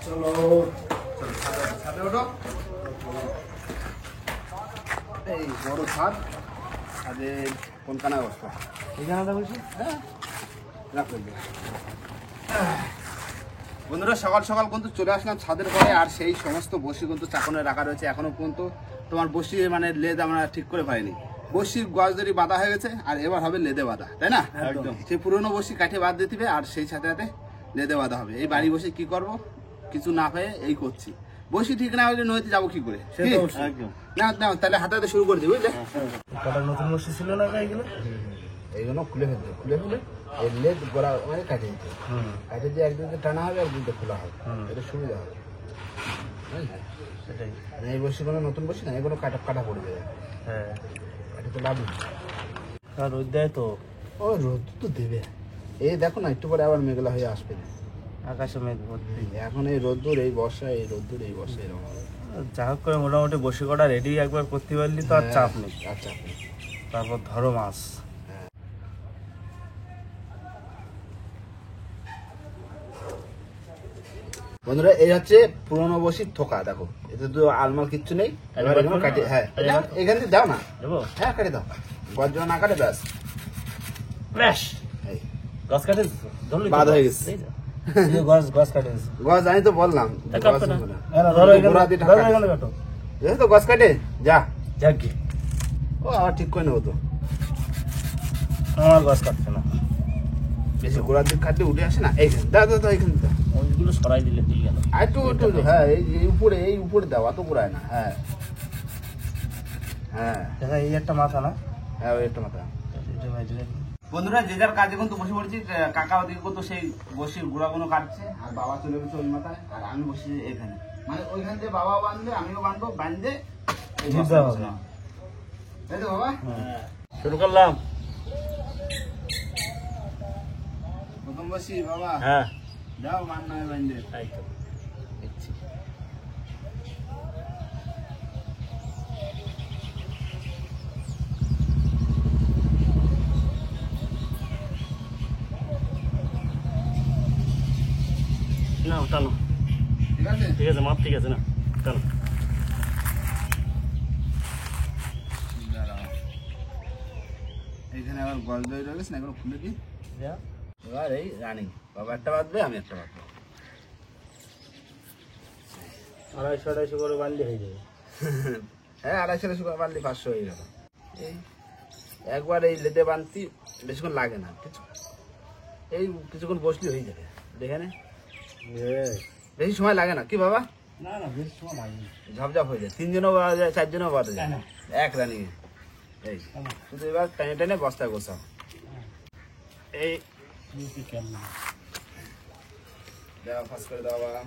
চলো চলো ছাদে ওঠো। এই বড় ছাদ, ছাদে কোনখানে অবস্থা এইখানে বলছি। হ্যাঁ বন্ধুরা, সকাল সকাল কিন্তু চলে আসলাম ছাদের পরে। আর সেই সমস্ত বসি কিন্তু চাকনে রাখা রয়েছে এখনো পর্যন্ত। তোমার বসি মানে লেদ আমরা ঠিক করে পাইনি। বসির গজদড়ি বাঁধা হয়ে গেছে, আর এবার হবে লেদে বাঁধা, তাই না? একদম। সেই পুরনো বসি কাঠে বাদ দিয়ে দিবে, আর সেই সাথে সাথে লেদে বাঁধা হবে। এই বাড়ি বসে কি করব, কিছু না পেয়ে এই করছি। বসি ঠিক না হলে নদীতে যাবো কি করে? না না, তাহলে হাতে হাতে শুরু করে দিই, বুঝলে? নতুন বসি ছিল না এইগুলো, এইগুলো খুলে ফেলতে, খুলে ফেলে এই লেদ গোড়া মানে কাটে দিতে, কাটে দিয়ে একদিকে টানা হবে, একদিকে খোলা হবে, এটা সুবিধা হবে। সেটাই, এই বসি কোনো নতুন বসি না, এগুলো কাটা কাটা পড়ে যাবে। হ্যাঁ, এটা তো লাভ নেই। রোদ দেয় তো, ও রোদ তো দেবে। এই দেখো না, একটু পরে আবার মেঘলা হয়ে আসবে, আকাশে মেঘ ভর্তি। এখন এই রোদ্দুর এই বর্ষায়, এই রোদ্দুর এই বর্ষায় এরকম হবে। যা হোক করে মোটামুটি বসি কটা রেডি একবার করতে পারলি তো আর চাপ নেই। আর চাপ নেই। তারপর ধরো মাছ। বন্ধুরা, এই হচ্ছে পুরোনো বসির থোকা। দেখো, এতে তো আলমাল কিচ্ছু নেই। কাটে, হ্যাঁ এখান থেকে দাও না, হ্যাঁ কাটে দাও। গজ না কাটে ব্যাস ব্যাস, গাছ কাটে বাদ হয়ে গেছে। গজ আমি তো বললাম, তো গজ কাটে যা ও আবার ঠিক করে নেবো তো। আমার গাছ কাটছে না, বেশি গোড়ার দিক কাটলে উঠে আসে না। এইখানে দাও দাও দাও, এইখানে দাও, ওইগুলো সরাই দিলে ঠিক গেল। একটু একটু, হ্যাঁ এই উপরে, এই উপরে দাও, অত গোড়ায় না। হ্যাঁ হ্যাঁ, এই একটা মাথা না, হ্যাঁ ওই একটা মাথা। বন্ধুরা, যে যার কাজে কিন্তু বসে পড়েছি। কাকা ওদিকে কিন্তু সেই বসির গুঁড়াগুলো কাটছে, আর বাবা চলে গেছে ওই মাথায়, আর আমি বসে এখানে। মানে ওইখান থেকে বাবাও বাঁধবে, আমিও বাঁধবো, বাঁধবে তাই তো বাবা। শুরু করলাম প্রথম বসি বাবা। হ্যাঁ যাও মান নয় বাঁধবে। তাই তো দেখছি। না টানো, ঠিক আছে ঠিক আছে, মাপ ঠিক আছে না, টানো। এইখানে আবার গজ দই রয়ে গেছে না, এগুলো খুলে দিই। এবার এই রানিং, বাবা একটা বাঁধবে, আমি একটা বাঁধবো। 250 করে বানলে হয়ে যাবে। হ্যাঁ 250 করে বাঁধলে 500 হয়ে গেল। এই একবার এই লেদে বাঁধতি বেশিক্ষণ লাগে না, কিছু এই কিছুক্ষণ বসলে হয়ে যাবে। দেখে নে, বেশি সময় লাগে না কি বাবা? না না, বেশি সময় লাগে না, ঝপঝপ হয়ে যায়। 3 জনও বাঁধা যায়, 4 জনও বাঁধা যায় এক রানিং। এই শুধু এবার টেনে টেনে বস্তায় গোছাও। এই দাও, ফাঁস করে দাও বাবা।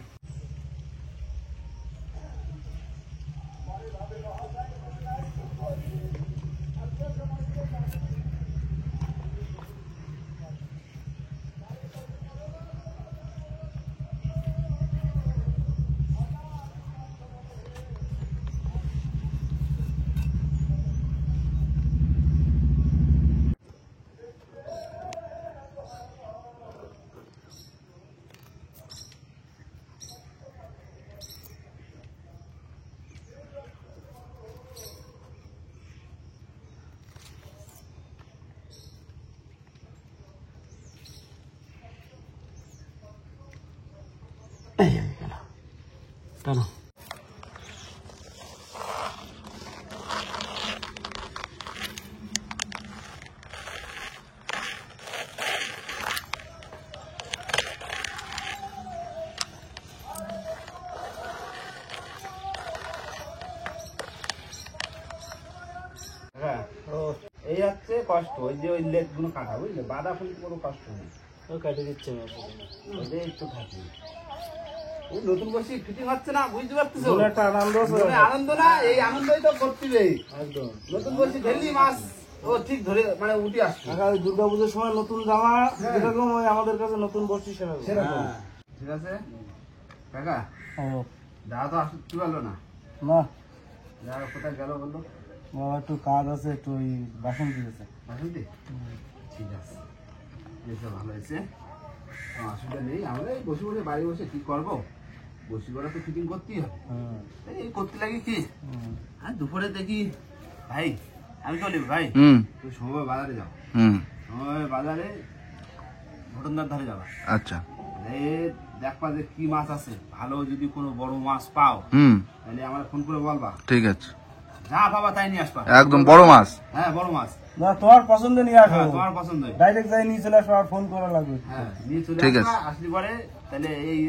টানো। এই হচ্ছে কষ্ট, ওই যে ওই লেগ গুলো কাটা, বুঝলে? বাঁধা ফুল কোনো কষ্ট নেই, কেটে দিচ্ছে একটু থাকি। ওই নতুন বসি ফিটিং হচ্ছে না, বুঝতে পারতেছো? একটা আনন্দ, আনন্দ না, এই আনন্দই তো করতেই। একদম নতুন বসি ঢেলি মাছ ও ঠিক ধরে মানে উঠে আসছে। দুর্গাপুজোর সময় নতুন জামা যেরকম, ওই আমাদের কাছে নতুন বসি সেরকম। ঠিক আছে কাকা, দাদা তো আসতে পারলো না। না, দাদা কোথায় গেল বললো? বাবা একটু কাজ আছে, একটু ওই বাসন দিয়েছে। বাসন্তী, ঠিক আছে, বেশ ভালো হয়েছে, অসুবিধা নেই। আমরা এই বসে বসে বাড়ি বসে কি করবো, বসি করা তো ফিটিং করতেই হবে। হুম। এই করতে লাগে কি হুম। আর দুপুরে দেখি ভাই আমি চলি ভাই হুম তুই সময় বাজারে যাও, হুম সময় বাজারে ঘটনার ধারে যাবা, আচ্ছা দেখবা যে কি মাছ আছে, ভালো যদি কোনো বড় মাছ পাও হুম তাহলে আমার ফোন করে বলবা, ঠিক আছে যা পাবা তাই নিয়ে আসবা। একদম বড় মাছ। হ্যাঁ বড় মাছ, না তোমার পছন্দ নিয়ে আসো, হ্যাঁ, তোমার পছন্দ। ডাইরেক্ট যাই নিয়ে চলে আসো, আর ফোন করা লাগবে। হ্যাঁ নিয়ে চলে ঠিক আসবা, আছে। আসলে পরে তাহলে এই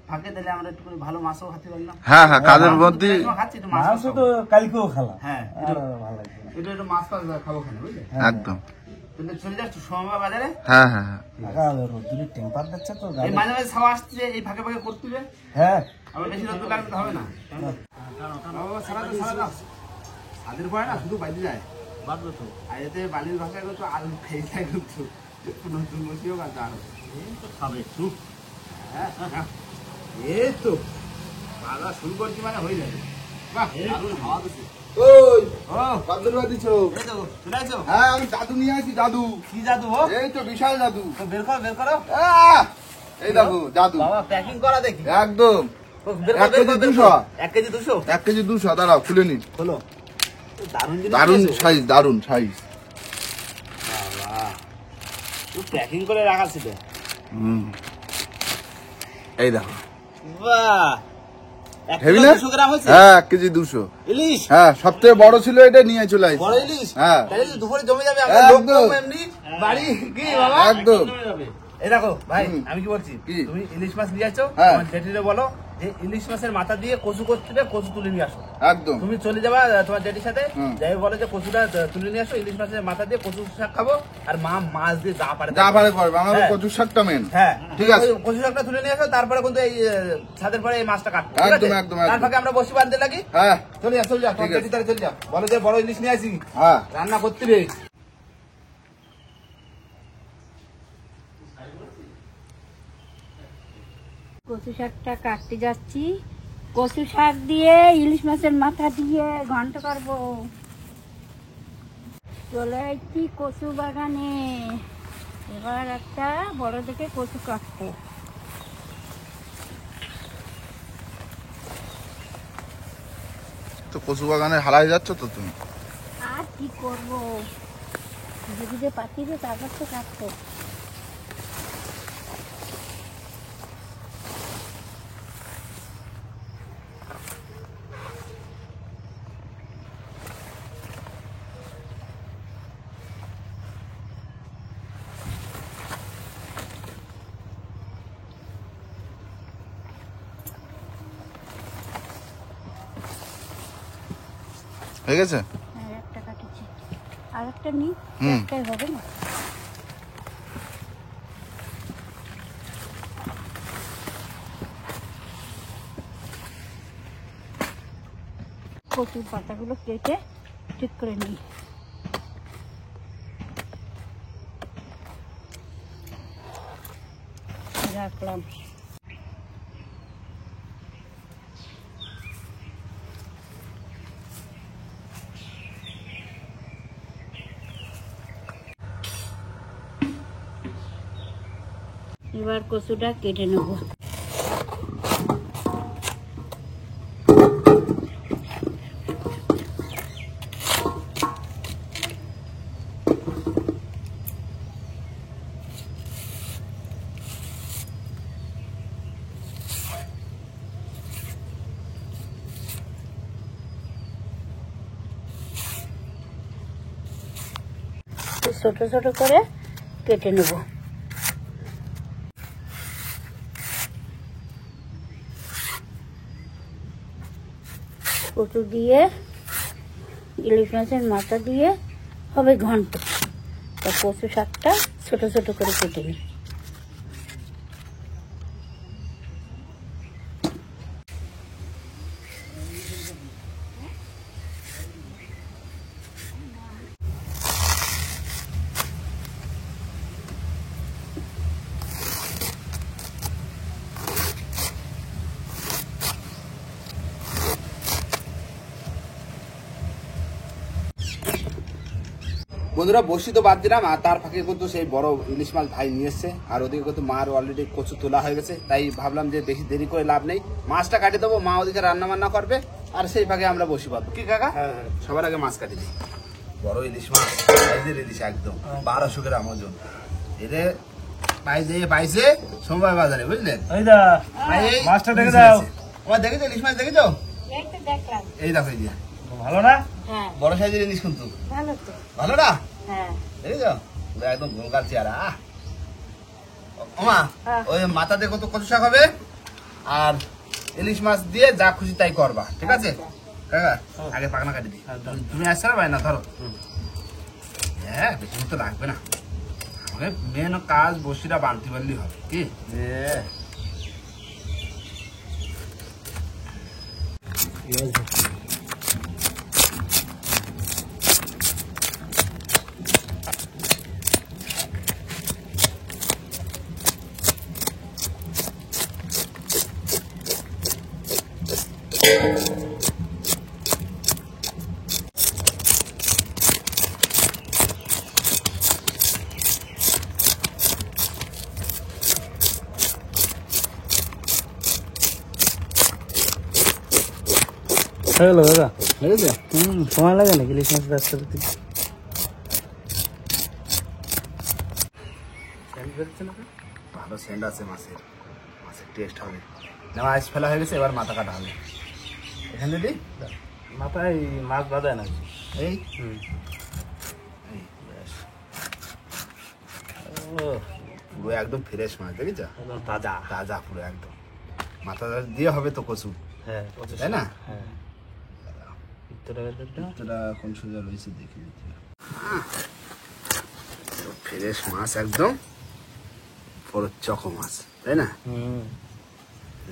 ফাঁকে তাহলে আমরা একটু ভালো মাছও খাতে পারলাম। হ্যাঁ হ্যাঁ কাজের মধ্যে খাচ্ছি একটু মাছ মাংস তো কালকেও খেলা, হ্যাঁ আর ভালো লাগবে না। এটা একটু মাছ ফাছ খাবো খানে বুঝলে, একদম। তাহলে চলে যাচ্ছ সময় বাজারে। হ্যাঁ হ্যাঁ হ্যাঁ টাকা রোদ্দুরের টেম্পার দিচ্ছে তো এই গাড়ি। মাঝে মাঝে ছাওয়া আসছে, এই ফাঁকে ফাঁকে করতে হবে, হ্যাঁ আবার বেশি রোদ লাগলে তো হবে না। ছাদের পরে না শুধু বাইরে যায় বাদবে তো, আর এতে বালির ভাষায় কিন্তু আলু খেয়ে যায় কিন্তু নতুন বসিও কাজ আরো খাবে একটু। এই তো বাজার শুরু করছি মানে হয়ে যাবে। বাহ দারুণ হাওয়া দিচ্ছে। ওই ও কতদূর দিছো? এই তো চলে আসছো। হ্যাঁ আমি জাদু নিয়ে আসি, জাদু। কি জাদু ও? এই তো বিশাল জাদু। তো বের করো বের করো। এই দেখো জাদু বাবা প্যাকিং করা দেখি। একদম। ও, বের করো, 1 কেজি বের করো, 200। 1 কেজি 200 1 কেজি 200 দাঁড়াও খুলে নি। হলো। দারুণ জিনিস দারুন দিয়েছো। সাইজ, দারুন সাইজ। বাবা তো প্যাকিং করে রাখা ছিল। হুম এই দেখো বাহ 1 হেভি কিলো না? 200 গ্রাম হয়েছে। হ্যাঁ 1 কেজি 200। ইলিশ হ্যাঁ সবথেকে বড় ছিল এটা, নিয়ে চলে আসি। বড় ইলিশ। হ্যাঁ তাহলে তো দুপুরে জমে যাবে, আমরা লোক একদম। কম এমনি বাড়ি কি বাবা একদম। এই দেখো ভাই হুম। আমি কি বলছি, কি? তুমি ইলিশ মাছ নিয়ে আসছো, হ্যাঁ। তোমার জেঠিরে বলো যে ইলিশ মাছের মাথা দিয়ে কচু করতে হবে, কচু তুলে নিয়ে আসো। একদম। তুমি চলে যাবা তোমার জেঠির সাথে, হুম। যাই বলো যে কচুটা তুলে নিয়ে আসো, ইলিশ মাছের মাথা দিয়ে কচু শাক খাবো, আর মা মাছ দিয়ে যা পারে যা পারে করবে, আমার হ্যাঁ। কচুর শাকটা মেন। হ্যাঁ ঠিক আছে। ওই কচু শাকটা তুলে নিয়ে আসো, তারপরে কিন্তু এই ছাদের পরে এই মাছটা কাটবো, ঠিক আছে? একদম, একদম, তার একদম। ফাঁকে আমরা বসি বাঁধতে লাগি। হ্যাঁ চলে যা চলে যা, তোমার ঠিক আছে। জেঠির তারে চলে যা, বলো যে বড় ইলিশ নিয়ে আসি, হ্যাঁ রান্না করতে রে। কচু শাকটা কাটতে যাচ্ছি, কচু শাক দিয়ে ইলিশ মাছের মাথা দিয়ে ঘন্ট করবো। চলে আসছি কচু বাগানে, এবার একটা বড় দেখে কচু কাটবো। তো কচু বাগানে হারাই যাচ্ছ তো তুমি। আর কি করবো, যদি যে পাতি দিয়ে তারপর তো কাটবো। হয়ে গেছে? আর একটা কাটেছি, আর একটা নিই, হুম। একটাই হবে না। কচুর পাতাগুলো কেটে ঠিক করে নিই। রাখলাম। এবার কচুটা কেটে নেব। ছোট ছোট করে কেটে নেব। কচু দিয়ে ইলিশ মাছের মাথা দিয়ে হবে ঘন্ট। তা কচু শাকটা ছোট ছোট করে কেটে নিই। বন্ধুরা বসি তো বাদ দিলাম, আর তার ফাঁকে কিন্তু সেই বড় ইলিশ মাছ ভাই নিয়ে এসছে, আর ওদিকে কিন্তু মার অলরেডি কচু তোলা হয়ে গেছে। তাই ভাবলাম যে বেশি দেরি করে লাভ নেই, মাছটা কাটিয়ে দেবো, মা ওদিকে রান্না বান্না করবে, আর সেই ফাঁকে আমরা বসি পাবো। কি কাকা? সবার আগে মাছ কাটি দিই। বড় ইলিশ মাছ, সাইজের ইলিশ একদম 1200 গ্রাম ওজন। এদের পাইছে সোমবার বাজারে, বুঝলেন? মাছটা দেখে দাও। আমার দেখেছো ইলিশ মাছ দেখেছো? দেখলাম। এই দেখো, এই যে ভালো না? হ্যাঁ বড় সাইজের ইলিশ কিন্তু ভালো তো। ভালো না? হ্যাঁ দেখেছো পুরো একদম গোলগাল চেহারা। ওমা ওই মাথা দেখো তো কত শাক হবে, আর ইলিশ মাছ দিয়ে যা খুশি তাই করবা, ঠিক আছে কাকা? আগে পাখনা কাটি দিই, তুমি আসছো না ভাই? না ধরো। হ্যাঁ বেশি তো লাগবে না, আমাদের মেন কাজ বসিটা বানতে পারলেই হবে। কি হয়ে গেল দাদা। বুঝেছে? সময় লাগে নাকি ইলিশ মাছ ব্যবসা করতে? ভালো সেন্ট আছে মাছের, মাছের টেস্ট হবে। নেওয়া আইস ফেলা হয়ে গেছে, এবার মাথা কাটা হবে। এখানে দিই মাথায় মাছ বাঁধায় না। এই হুম। ব্যাস। পুরো একদম ফ্রেশ মাছ, দেখেছ? তাজা। তাজা পুরো একদম। মাথা দিয়ে হবে তো কচু, হ্যাঁ তাই না? হ্যাঁ। এটা কোন সোজা রয়েছে দেখে নিতে। ফ্রেশ মাছ একদম, বড় চকো মাছ, তাই না? হুম।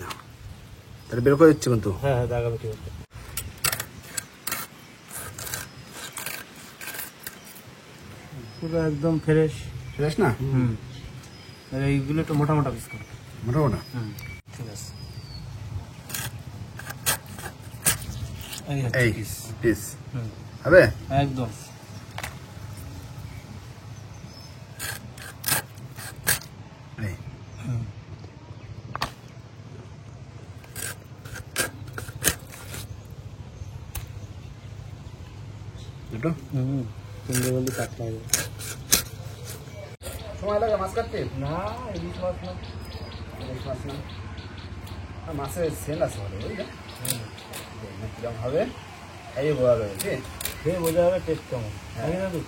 নাও, তাহলে বের করে দিচ্ছি কিন্তু। হ্যাঁ হ্যাঁ দাগা বেশি হচ্ছে। পুরো একদম ফ্রেশ। ফ্রেশ না? হুম। আর এইগুলো একটু মোটা মোটা পিস করো। মোটা মোটা। হুম ঠিক আছে। এই পিস হুম হবে একদম। এই হুম। দুটো হুম সুন্দর বলি কাটতে হবে। সময় লাগে মাছ কাটতে? না ইলিশ মাছ না। ইলিশ মাছ না, আর মাছের সেল আছে ভালো, বুঝলে? কিরম হবে এই বোঝা যাবে। কি খেয়ে বোঝা যাবে টেস্ট কেমন। হ্যাঁ। তাই না তো?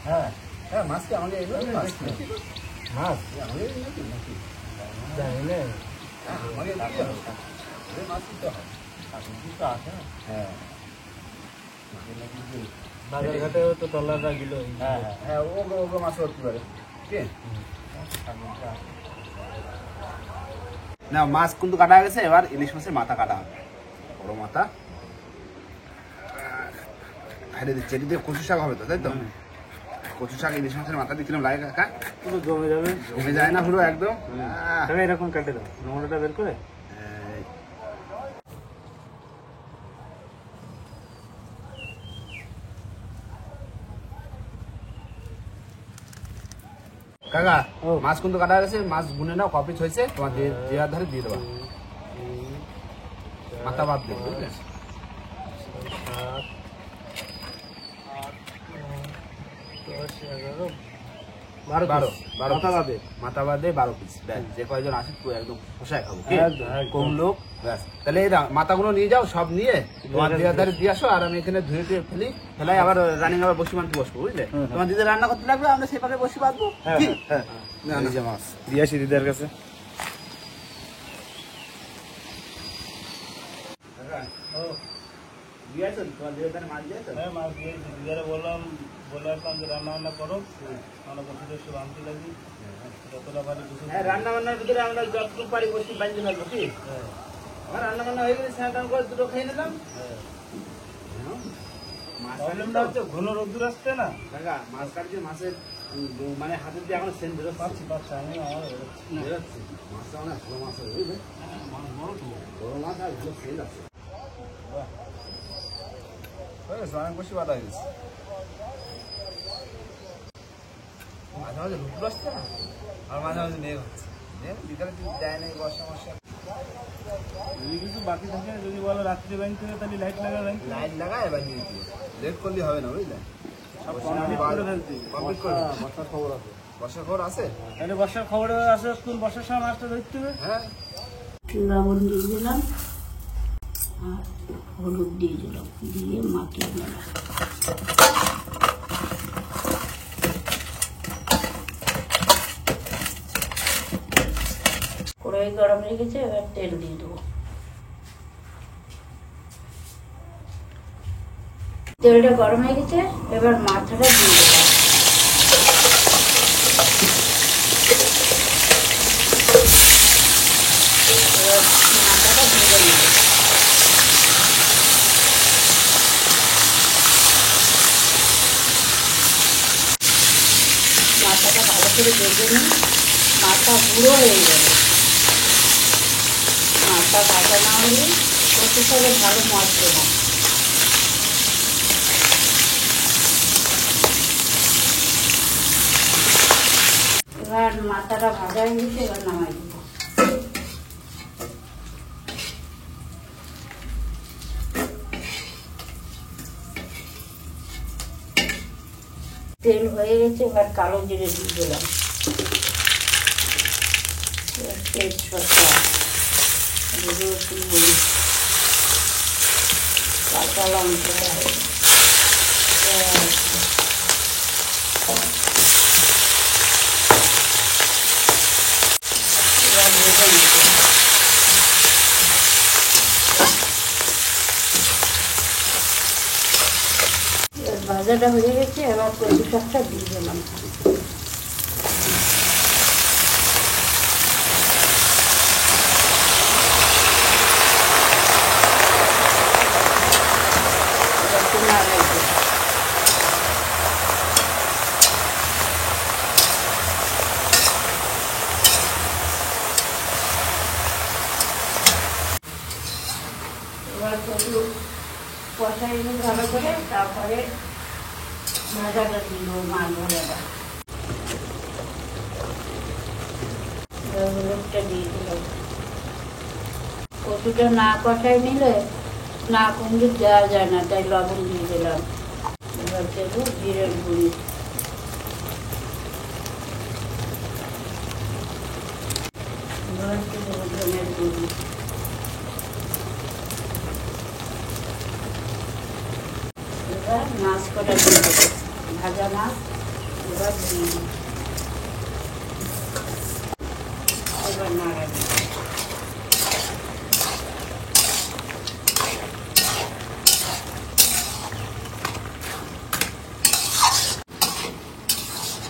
হ্যাঁ হ্যাঁ, মাছ কি আমাকে এগুলো মাছ নাকি? মাছ আমাকে নাকি নাকি জানি না। হ্যাঁ, আমাকে দিতে হবে। এই মাছ দিতে হবে। তো আছে না হ্যাঁ বাজার ঘাটে তো ট্রলাররা গেল। হ্যাঁ হ্যাঁ, ওগুলো ওগুলো মাছ ধরতে পারে। কি না, মাছ কিন্তু কাটা গেছে, এবার ইলিশ মাছের মাথা কাটা হবে, বড় মাথা। হাইরে দিচ্ছে, এটি দিয়ে কচু শাক হবে তো, তাই তো? কচু শাক ইলিশ মাছের মাথা দিয়ে কিরম লাগে কাকা? পুরো জমে যাবে। জমে যায় না পুরো একদম? তবে এরকম কাটে দাও, নোংরাটা বের করে। এই। কাকা ও। মাছ কিন্তু কাটা গেছে, মাছ গুনে নাও, কপিস হয়েছে, তোমার দেওয়ার ধারে দিয়ে দেবা, মাথা বাদ দেবে, বুঝলে? 7, 8, 10, 11, 12 মাথা পিস। বাদে, মাথা বাদে 12 পিস। ব্যাস, যে কয়জন আসে পুরো একদম পোষায় খাবো। কি? একদম, একদম। কম লোক, ব্যাস। তাহলে এই মাথাগুলো নিয়ে যাও, সব নিয়ে তোমার দেওয়ার ধারে দিয়ে আসো, আর আমি এখানে ধুয়ে টুয়ে ফেলি, ফেলাই আবার রানিং আবার বসি মানতে বসবো, বুঝলে? তোমার দিদি রান্না করতে লাগবে, আমরা সেই পাকে বসে বাঁধবো। কি? না, না। এই যে মাছ দিয়ে আসি দিদার কাছে। হ্যাঁ মাছ দিয়েছি দিদারে বললাম, বলে আসলাম যে রান্না বান্না করো, আমরা বসে একটু বানতে লাগি, যতটা পারি বসে। হ্যাঁ, রান্না বান্নার ভিতরে আমরা যতটুকু পারি বসে বাঁধতে পারবো। কি? হ্যাঁ আমার রান্না বান্না হয়ে গেলে স্নান টান করে দুটো খেয়ে নিলাম। হ্যাঁ। মাছ প্রবলেমটা হচ্ছে ঘন রোদ্দুর আসছে না। কাকা, মাছ কাটছে, মাছের মানে হাতের দিয়ে এখন সেন্ট বেরোচ্ছে। পাচ্ছি আমি আমার বেরোচ্ছে। মাছটা অনেক ভালো মাছ হবে, বুঝলে? বড় মাছ আর ভালো সেন্ট আছে। হয়ে গেছে, অনেক বেশি বাটা হয়ে গেছে। মাঝে মাঝে রুদ্র আসছে না, আর মাঝে মাঝে মেঘ হচ্ছে, বিকালে দেয় না বর্ষা মর্ষা। যদি কিছু বাকি থাকে, যদি বলো রাত্রে ব্যাংক থেকে, তাহলে লাইট লাগা ব্যাংক লাইট লাগায় এবার নিয়ে দিয়ে লেট করলে হবে না, বুঝলে? সব কমপ্লিট করে ফেলতে। কমপ্লিট করে বর্ষার খবর আছে, বর্ষার খবর আছে। তাহলে বর্ষার খবরে আসে, কোন বর্ষার সময় মাছটা ধরতে হবে। হ্যাঁ, লবণ দিয়ে দিলাম আর হলুদ দিয়ে দিলাম, দিয়ে মাখিয়ে নিলাম। কড়াই গরম হয়ে গেছে, এবার তেল দিয়ে দেবো। তেলটা গরম হয়ে গেছে, এবার মাথাটা দিয়ে দেবো। এবার মাথাটা ভেজে নেব। মাথাটা ভালো করে ভেজে নিই, মাথা গুঁড়ো হয়ে যাবে। মাথা ভাজা না হলে কচু শাকে ভালো মজবে না। এবার মাথাটা ভাজা হয়ে গেছে, এবার নামাই দেবো। তেল হয়ে গেছে, এবার কালো জিরে দিয়ে দিলাম, তেজপাতা, রসুন, কাঁচা লঙ্কা, এবার ভেজে নিতে হবে। ভাজাটা হয়ে গেছে, এবার কচু শাকটা দিয়ে দিলাম। এবার কচু কষাই নিয়ে ভালো করে, তারপরে ভাজাটা দিল মাছ ভাজাটা, হলুদটা দিয়ে দিলাম। কচুটা না কষাই নিলে না কুমড়ি দেওয়া যায় না, তাই লবণ দিয়ে দিলাম। এবার দেবো জিরের গুঁড়ি, এবার দেবো ধনের গুঁড়ি, এবার মাছ কটা দিয়ে দেবো, ভাজা মাছ এবার দিয়ে দিই। এবার নাড়া দিই।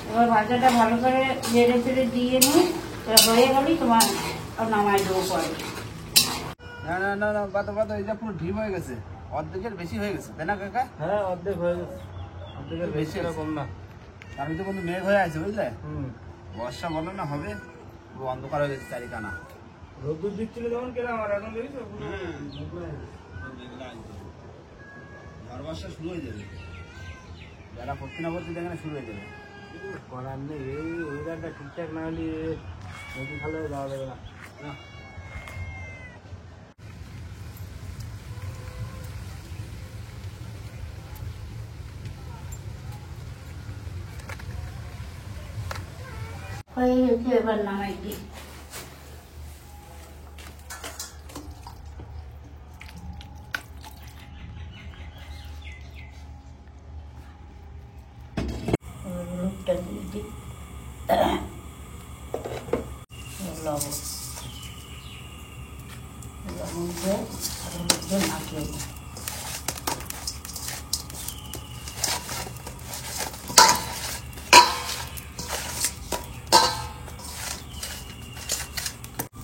এবার ভাজাটা ভালো করে নেড়ে চেড়ে দিয়ে নিই, হয়ে গেলেই তোমার নামাই দেবো পরে। না না না না, পাতা পাতা এটা পুরো ঢিম হয়ে গেছে, অর্ধেকের বেশি হয়ে গেছে, তাই না কাকা? হ্যাঁ, অর্ধেক হয়ে গেছে, অর্ধেকের বেশি এরকম না। আমি তো কিন্তু মেঘ হয়ে আছে, বুঝলে? হুম, বর্ষা বলো না হবে, পুরো অন্ধকার হয়ে গেছে চারিখানা। রোদ্দুর দিচ্ছিল যখন কেনা, আমার এখন দেখেছো ঝড় বর্ষা শুরু হয়ে যাবে, যারা পড়তে না পড়তে এখানে শুরু হয়ে যাবে। করার নেই। এই ওয়েদারটা ঠিকঠাক না হলে নদী খালে যাওয়া যাবে না। হয়ে গেছে, এবার নামাই দিই। হলুদটা দিয়ে দিই, লবণ লবণ দিয়ে হলুদ দিয়ে মাখিয়ে দিই।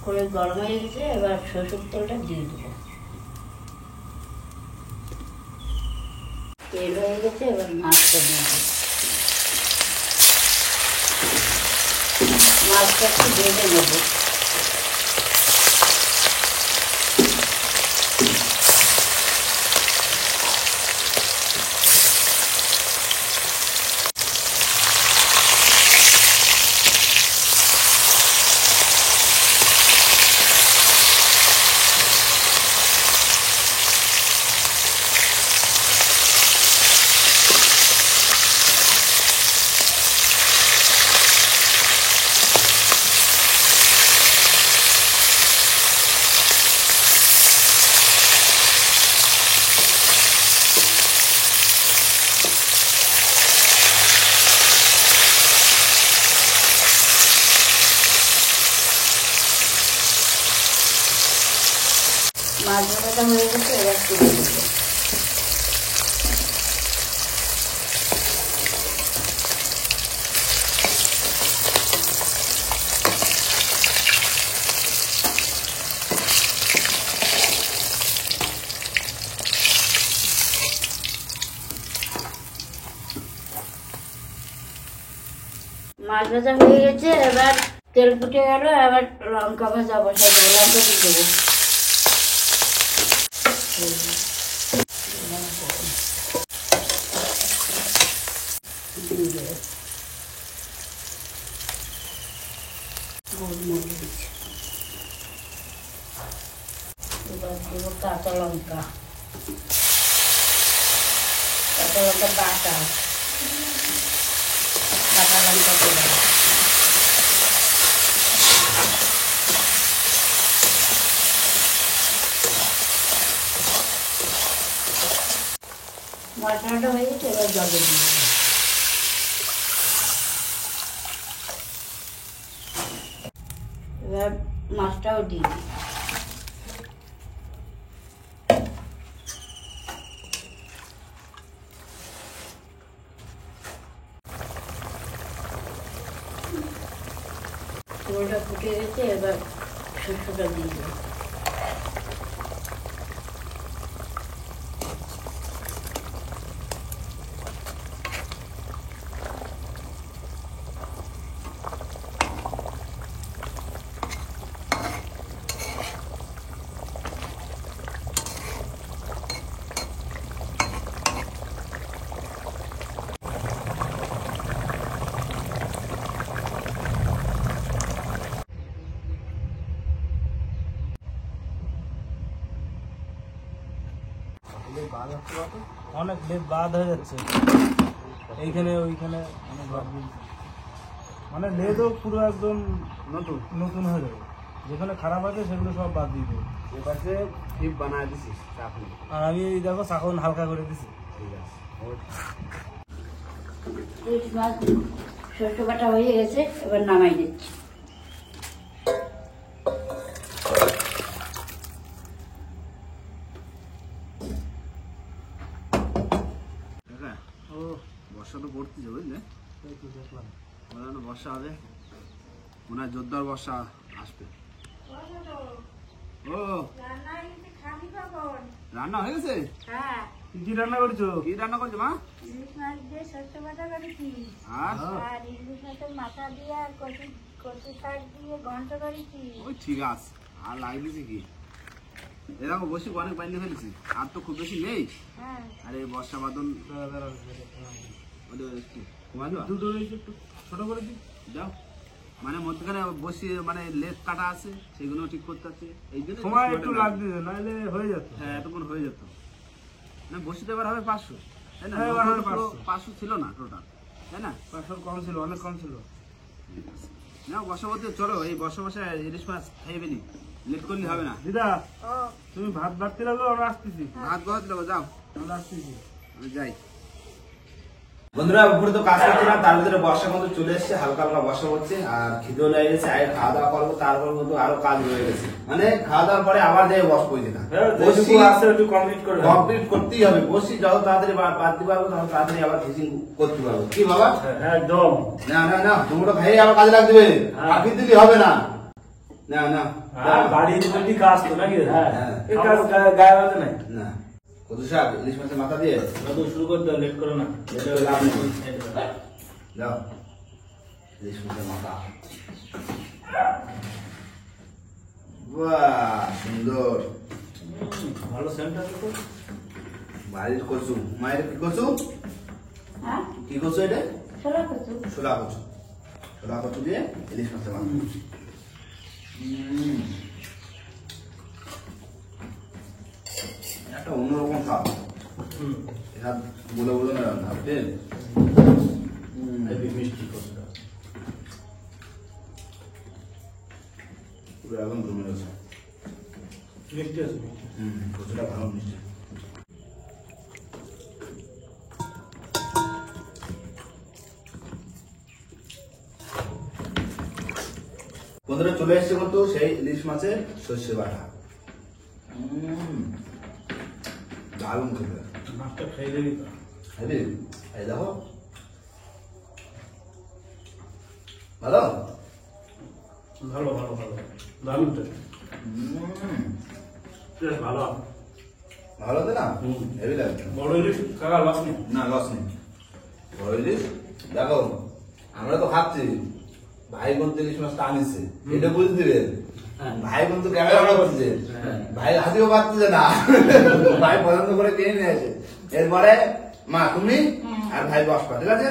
করে গরম হয়ে গেছে, এবার সরষের তেলটা দিয়ে দেবো। তেল হয়ে গেছে, এবার মাছটা দিয়ে দেবো। মাছটা একটু ভেজে নেবো। মাছ ভাজাটা হয়ে গেছে, এবার তুলে দেবো। মাছ ভাজা হয়ে গেছে, এবার তেল ফুটে গেল, এবার লঙ্কা ভাজা বসাই দেবো, লঙ্কা দিয়ে দেবো। গোলমরিচ, এবার দেবো কাঁচা লঙ্কা, কাঁচা লঙ্কা বাটা, কাঁচা লঙ্কা দেবো। মশলাটা হয়ে গেছে, এবার জল দিয়ে দেবো। এবার মাছটাও দিই। ঝোলটা ফুটে গেছে, এবার শস্যটা দিয়ে দেবো। অনেক লেপ বাদ হয়ে যাচ্ছে, এইখানে ওইখানে অনেক বাদ দিয়ে দিচ্ছে। মানে লেদও পুরো একদম নতুন নতুন হয়ে যাবে, যেখানে খারাপ আছে সেগুলো সব বাদ দিয়ে দেবো। এপাশে ডিপ বানায় দিছিস চাকনি। আর আমি এই দেখো চাকন হালকা করে দিছি। ঠিক আছে, ইলিশ মাছ শস্য বাটা হয়ে গেছে, এবার নামাই দিচ্ছি। ও বর্ষা তো পড়তেছে বুঝলে, এই তো দেখলাম। মনে হয় না বর্ষা হবে, মনে হয় জোরদার বর্ষা আসবে। ও রান্না হয়ে গেছে? হ্যাঁ, কি রান্না করছো? কি রান্না করছো মা? ইলিশ মাছ দিয়ে শস্য বাটা করেছি, আর আর ইলিশ মাছের মাথা দিয়ে আর কচু শাক দিয়ে ঘন্ট করেছি। ওই ঠিক আছে, আর লাগতেছে কি এরকম বসে অনেক বাইরে ফেলেছি, আর তো খুব বেশি নেই। হ্যাঁ, আর এই বর্ষা বাদন কমা দেওয়া দুটো একটু ছোট করে দিই। যাও, মানে মধ্যখানে বসে মানে লেট কাটা আছে, সেগুলো ঠিক করতে হচ্ছে, এই জন্য সময় একটু লাগবে, নাহলে হয়ে যেত। হ্যাঁ এতক্ষণ হয়ে যেত না। বসিতে এবার হবে 500, তাই না? হ্যাঁ, এবার হবে 500 ছিল না টোটাল, তাই না? 500 কম ছিল, অনেক কম ছিল। না বর্ষা বলতে চলো, এই বর্ষা বর্ষায় ইলিশ মাছ খাইবে নি, লেট করলে হবে না। দিদা ও তুমি ভাত বাড়তে লাগলো, আমরা আসতেছি। হাত বহাত দেবো, যাও আমরা আসতেছি। আমি যাই। বন্ধুরা উপরে তো কাজ করছিলাম, তার ভিতরে বর্ষা কিন্তু চলে এসেছে, হালকা হালকা বর্ষা হচ্ছে, আর খিদেও লেগে গেছে। আগে খাওয়া দাওয়া করবো, তারপর কিন্তু আরো কাজ রয়ে গেছে, মানে খাওয়া দাওয়ার পরে আবার যাই বস করে দিলাম। কমপ্লিট করতেই হবে, বসি যত তাড়াতাড়ি বাড়তে পারবো তত তাড়াতাড়ি আবার ফিশিং করতে পারবো। কি বাবা? একদম। না না না, তোমরা খাইয়ে আবার কাজে লাগবে, আগে দিলে হবে না। না না বাড়ির যদি কাজ তো নাকি? হ্যাঁ এই কাজ গায়ে বাজে নাই না। কত শাক ইলিশ মাছের মাথা দিয়ে শুরু করতে লেট করো না। লাভ নেই। যাও ইলিশ মাছের মাথা, বাহ সুন্দর, ভালো সেন্টার তো। বাড়ির কচু, মায়ের কি কচু? হ্যাঁ, কি কচু এটা? ছোলা কচু। ছোলা কচু, ছোলা কচু দিয়ে ইলিশ মাছের মাথা। একটা অন্যরকম স্বাদ, এটা বলে বলে না রান্না তেল মিষ্টি কচুটা পুরো একদম জমে গেছে। মিষ্টি আছে। কচুটা ভালো মিষ্টি। বন্ধুরা চলে এসছে কিন্তু সেই ইলিশ মাছের সর্ষে বাটা। দারুণ খেতে। মাছটা খেয়ে দেখি তো। হেবি, এই দেখো ভালো। ভালো ভালো ভালো দারুণ টেস্ট। টেস্ট ভালো। ভালো তো না? হুম। হেবি লাগছে। বড় ইলিশ কাকা লস নেই। না লস নেই। বড় ইলিশ দেখো আমরা তো খাচ্ছি, ভাই বোন তো ইলিশ মাছটা আনিছে, এটা বুঝতে দিবে। হ্যাঁ। ভাই বোন তো ক্যামেরা করছে, হ্যাঁ। ভাই হাতেও পাচ্ছে না, ভাই পছন্দ করে কিনে নিয়ে আসে। এরপরে মা তুমি আর ভাই বসবা, ঠিক আছে?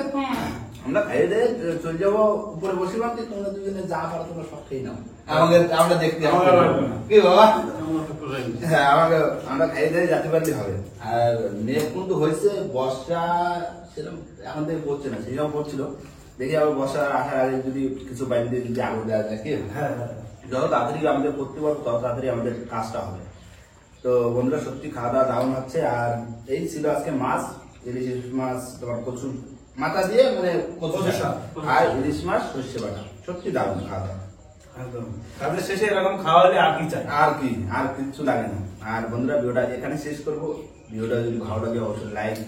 আমরা খাইয়ে দিয়ে চলে যাবো উপরে বসে ভাবছি, তোমরা দুজনে যা পারো তোমরা সব খেয়ে নাও, আমাকে আমরা দেখতে যাবো। আমাকে লাগবে না। কি বাবা? আমার একটু রাখি। হ্যাঁ আমাকে, আমরা খাইয়ে দিয়ে যেতে পারলে হবে। আর মেঘ কিন্তু হয়েছে, বর্ষা সেরকম এখন থেকে পড়ছে না, সেরকম পড়ছিল। দেখি আবার বর্ষা আসার আগে যদি কিছু বাইরে দিয়ে যদি আগুন দেওয়া যায়, কি হ্যাঁ হ্যাঁ। যত তাড়াতাড়ি আমাদের করতে পারবো তত তাড়াতাড়ি আমাদের কাজটা হবে। তো বন্ধুরা সত্যি খাওয়া দাওয়া দারুণ হচ্ছে। আর এই ছিল আজকে মাছ, ইলিশ মাছ তোমার কচু মাথা দিয়ে, মানে কচু কচু শাক শাক। আর ইলিশ মাছ সর্ষে বাটা, সত্যি দারুণ খাওয়া দাওয়া। একদম। কাজের শেষে এরকম খাওয়া হলে আর কি চাই? আর কি, আর কিচ্ছু লাগে না। আর বন্ধুরা ভিডিওটা এখানে শেষ করবো। ভিডিওটা যদি ভালো লাগে অবশ্যই লাইক,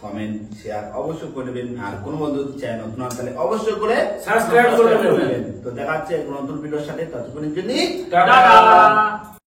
কমেন্ট, শেয়ার অবশ্যই করে দেবেন। আর কোনো বন্ধু চ্যানেল নতুন হয় তাহলে অবশ্যই করে সাবস্ক্রাইব করে দেবেন। তো দেখা হচ্ছে কোনো নতুন ভিডিওর সাথে, ততক্ষণের জন্য টাটা।